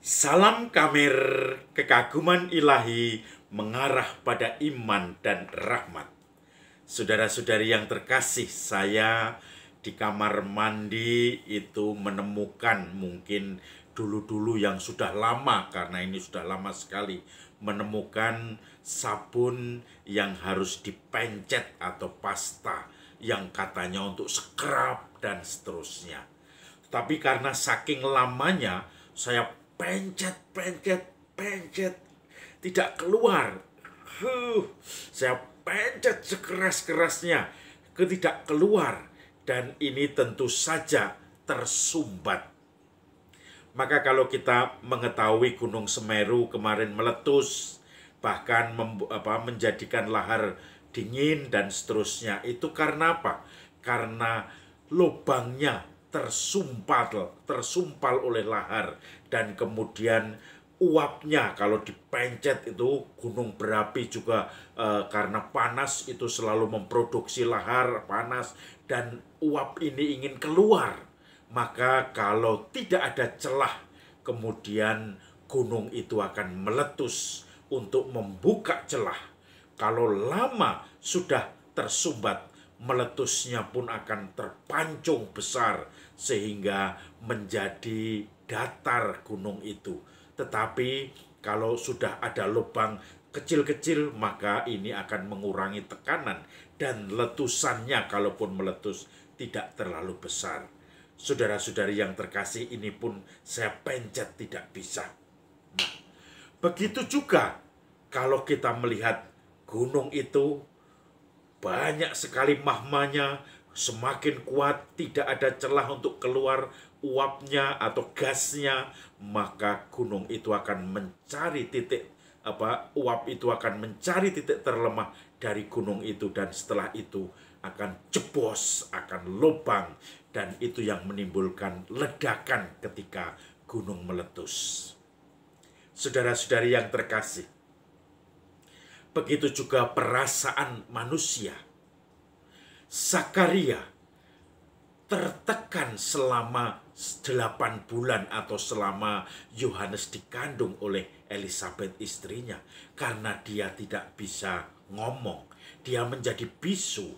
Salam kamer kekaguman ilahi mengarah pada iman dan rahmat. Saudara-saudari yang terkasih, saya di kamar mandi itu menemukan, mungkin dulu-dulu yang sudah lama, karena ini sudah lama sekali, menemukan sabun yang harus dipencet atau pasta yang katanya untuk scrub dan seterusnya. Tapi karena saking lamanya, saya pencet, tidak keluar. Saya pencet sekeras-kerasnya, tidak keluar. Dan ini tentu saja tersumbat. Maka kalau kita mengetahui Gunung Semeru kemarin meletus, bahkan menjadikan lahar dingin dan seterusnya, itu karena apa? Karena lubangnya tersumpal oleh lahar, dan kemudian uapnya kalau dipencet itu gunung berapi juga karena panas itu selalu memproduksi lahar panas, dan uap ini ingin keluar. Maka kalau tidak ada celah, kemudian gunung itu akan meletus untuk membuka celah. Kalau lama sudah tersumbat, meletusnya pun akan terpancung besar sehingga menjadi datar gunung itu. Tetapi kalau sudah ada lubang kecil-kecil, maka ini akan mengurangi tekanan dan letusannya, kalaupun meletus, tidak terlalu besar. Saudara-saudari yang terkasih, ini pun saya pencet tidak bisa. Nah, begitu juga kalau kita melihat gunung itu banyak sekali mahmanya, semakin kuat, tidak ada celah untuk keluar uapnya atau gasnya, maka gunung itu akan mencari titik uap itu akan mencari titik terlemah dari gunung itu, dan setelah itu akan jebos, akan lubang, dan itu yang menimbulkan ledakan ketika gunung meletus. Saudara-saudari yang terkasih, begitu juga perasaan manusia. Zakaria tertekan selama 8 bulan atau selama Yohanes dikandung oleh Elisabeth istrinya, karena dia tidak bisa ngomong. Dia menjadi bisu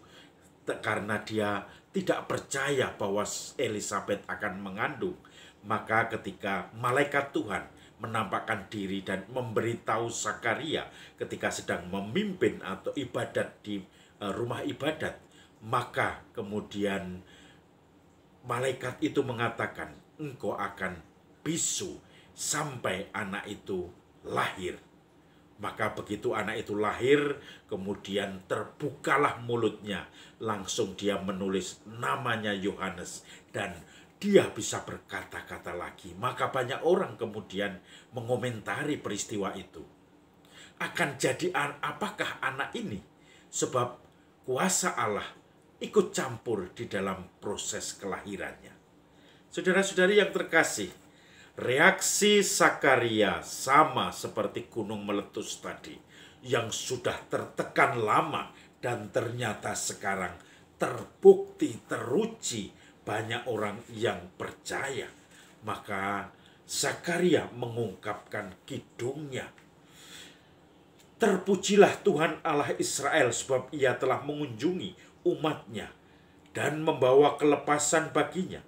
karena dia tidak percaya bahwa Elisabeth akan mengandung. Maka ketika malaikat Tuhan menampakkan diri dan memberitahu Zakaria ketika sedang memimpin atau ibadat di rumah ibadat, maka kemudian malaikat itu mengatakan, engkau akan bisu sampai anak itu lahir. Maka begitu anak itu lahir, kemudian terbukalah mulutnya, langsung dia menulis namanya Yohanes, dan dia bisa berkata-kata lagi. Maka banyak orang kemudian mengomentari peristiwa itu. Akan jadi apakah anak ini? Sebab kuasa Allah ikut campur di dalam proses kelahirannya. Saudara-saudari yang terkasih, reaksi Zakaria sama seperti gunung meletus tadi, yang sudah tertekan lama dan ternyata sekarang terbukti, teruji, banyak orang yang percaya. Maka Zakaria mengungkapkan kidungnya. Terpujilah Tuhan Allah Israel, sebab ia telah mengunjungi umatnya dan membawa kelepasan baginya.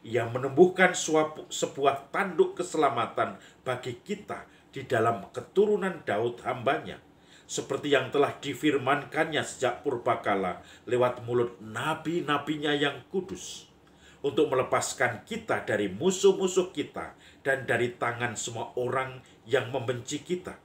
Ia menumbuhkan sebuah tanduk keselamatan bagi kita di dalam keturunan Daud hambanya, seperti yang telah difirmankannya sejak purbakala lewat mulut nabi-nabinya yang kudus, untuk melepaskan kita dari musuh-musuh kita dan dari tangan semua orang yang membenci kita,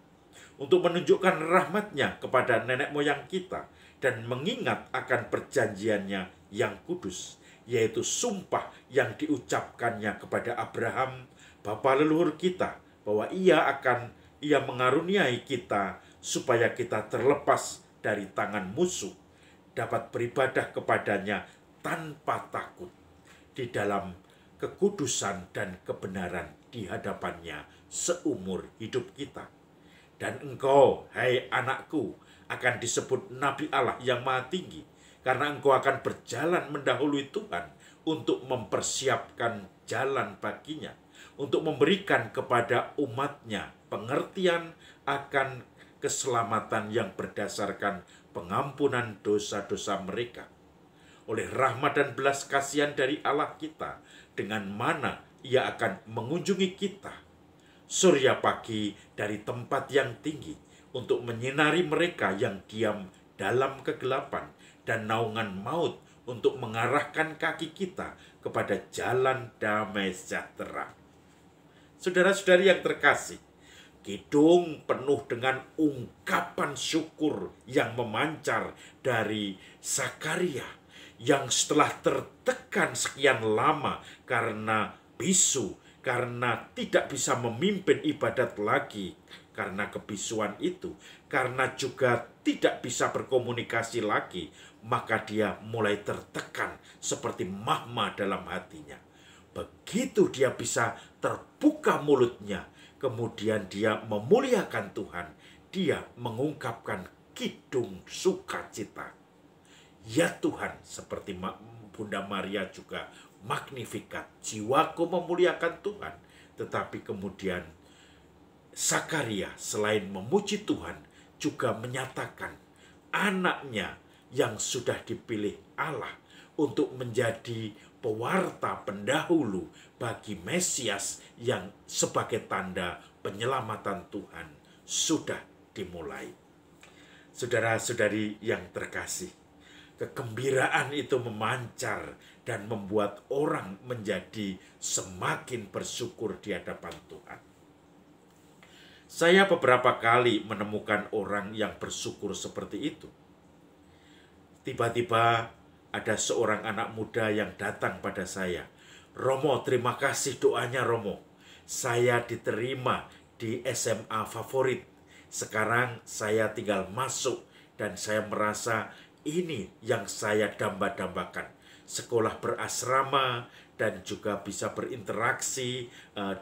untuk menunjukkan rahmatnya kepada nenek moyang kita dan mengingat akan perjanjiannya yang kudus, yaitu sumpah yang diucapkannya kepada Abraham, bapa leluhur kita, bahwa ia mengaruniai kita supaya kita terlepas dari tangan musuh, dapat beribadah kepadanya tanpa takut di dalam kekudusan dan kebenaran di hadapannya seumur hidup kita. Dan engkau, hai anakku, akan disebut Nabi Allah yang Maha Tinggi, karena engkau akan berjalan mendahului Tuhan untuk mempersiapkan jalan baginya, untuk memberikan kepada umatnya pengertian akan keselamatan yang berdasarkan pengampunan dosa-dosa mereka. Oleh rahmat dan belas kasihan dari Allah kita, dengan mana Ia akan mengunjungi kita, surya pagi dari tempat yang tinggi, untuk menyinari mereka yang diam dalam kegelapan, dan naungan maut untuk mengarahkan kaki kita kepada jalan damai sejahtera. Saudara-saudari yang terkasih, kidung penuh dengan ungkapan syukur yang memancar dari Zakaria, yang setelah tertekan sekian lama karena bisu, karena tidak bisa memimpin ibadat lagi, karena kebisuan itu, karena juga tidak bisa berkomunikasi lagi, maka dia mulai tertekan seperti mahma dalam hatinya. Begitu dia bisa terbuka mulutnya, kemudian dia memuliakan Tuhan, dia mengungkapkan kidung sukacita. Ya Tuhan, seperti Bunda Maria juga Magnificat, jiwaku memuliakan Tuhan. Tetapi kemudian Zakaria selain memuji Tuhan juga menyatakan anaknya yang sudah dipilih Allah untuk menjadi pewarta pendahulu bagi Mesias yang sebagai tanda penyelamatan Tuhan sudah dimulai. Saudara-saudari yang terkasih, kegembiraan itu memancar dan membuat orang menjadi semakin bersyukur di hadapan Tuhan. Saya beberapa kali menemukan orang yang bersyukur seperti itu. Tiba-tiba ada seorang anak muda yang datang pada saya. Romo, terima kasih doanya Romo. Saya diterima di SMA favorit. Sekarang saya tinggal masuk dan saya merasa ini yang saya damba-dambakan. Sekolah berasrama dan juga bisa berinteraksi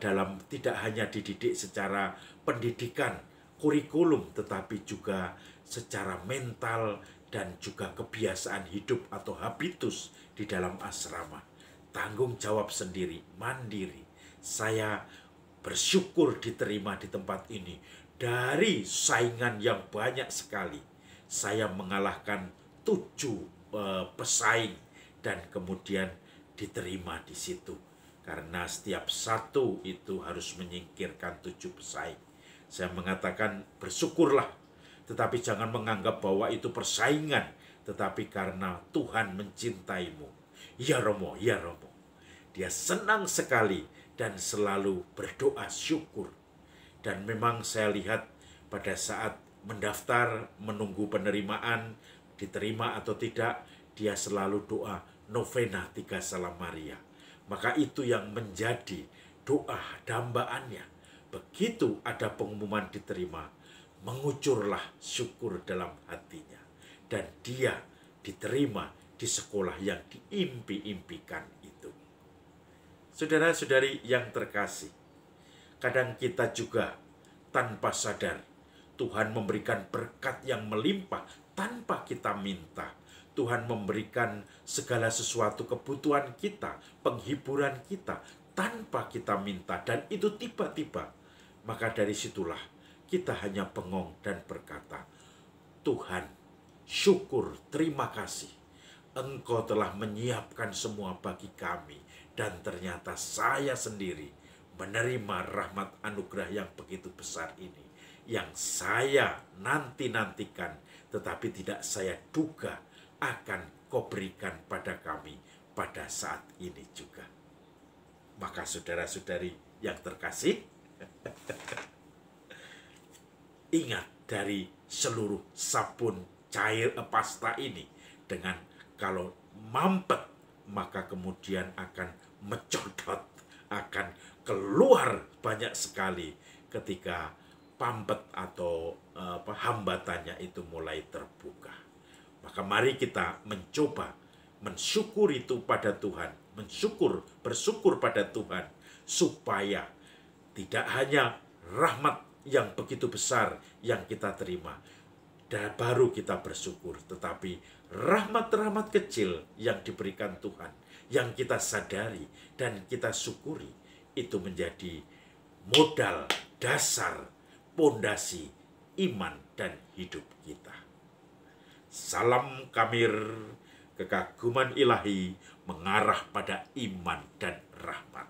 dalam tidak hanya dididik secara pendidikan, kurikulum, tetapi juga secara mental dan juga kebiasaan hidup atau habitus di dalam asrama. Tanggung jawab sendiri, mandiri. Saya bersyukur diterima di tempat ini. Dari saingan yang banyak sekali, saya mengalahkan 7 pesaing dan kemudian diterima di situ. Karena setiap satu itu harus menyingkirkan 7 pesaing. Saya mengatakan bersyukurlah, tetapi jangan menganggap bahwa itu persaingan, tetapi karena Tuhan mencintaimu. Ya Romo, ya Romo. Dia senang sekali dan selalu berdoa syukur. Dan memang saya lihat pada saat mendaftar, menunggu penerimaan, diterima atau tidak, dia selalu doa novena 3 Salam Maria. Maka itu yang menjadi doa dambaannya. Begitu ada pengumuman diterima, mengucurlah syukur dalam hatinya. Dan dia diterima di sekolah yang diimpi-impikan itu. Saudara-saudari yang terkasih, kadang kita juga tanpa sadar Tuhan memberikan berkat yang melimpah tanpa kita minta. Tuhan memberikan segala sesuatu kebutuhan kita, penghiburan kita tanpa kita minta, dan itu tiba-tiba. Maka dari situlah kita hanya bengong dan berkata, Tuhan, syukur, terima kasih. Engkau telah menyiapkan semua bagi kami, dan ternyata saya sendiri menerima rahmat anugerah yang begitu besar ini, yang saya nanti-nantikan, tetapi tidak saya duga akan kau berikan pada kami pada saat ini juga. Maka saudara-saudari yang terkasih, ingat dari seluruh sabun cair pasta ini, dengan kalau mampet maka kemudian akan mencodot, akan keluar banyak sekali ketika pampet atau hambatannya itu mulai terbuka. Maka mari kita mencoba mensyukur itu pada Tuhan, bersyukur pada Tuhan, supaya tidak hanya rahmat yang begitu besar yang kita terima, dan baru kita bersyukur, tetapi rahmat-rahmat kecil yang diberikan Tuhan, yang kita sadari dan kita syukuri, itu menjadi modal dasar, pondasi iman dan hidup kita. Salam Kamir, kekaguman ilahi mengarah pada iman dan rahmat.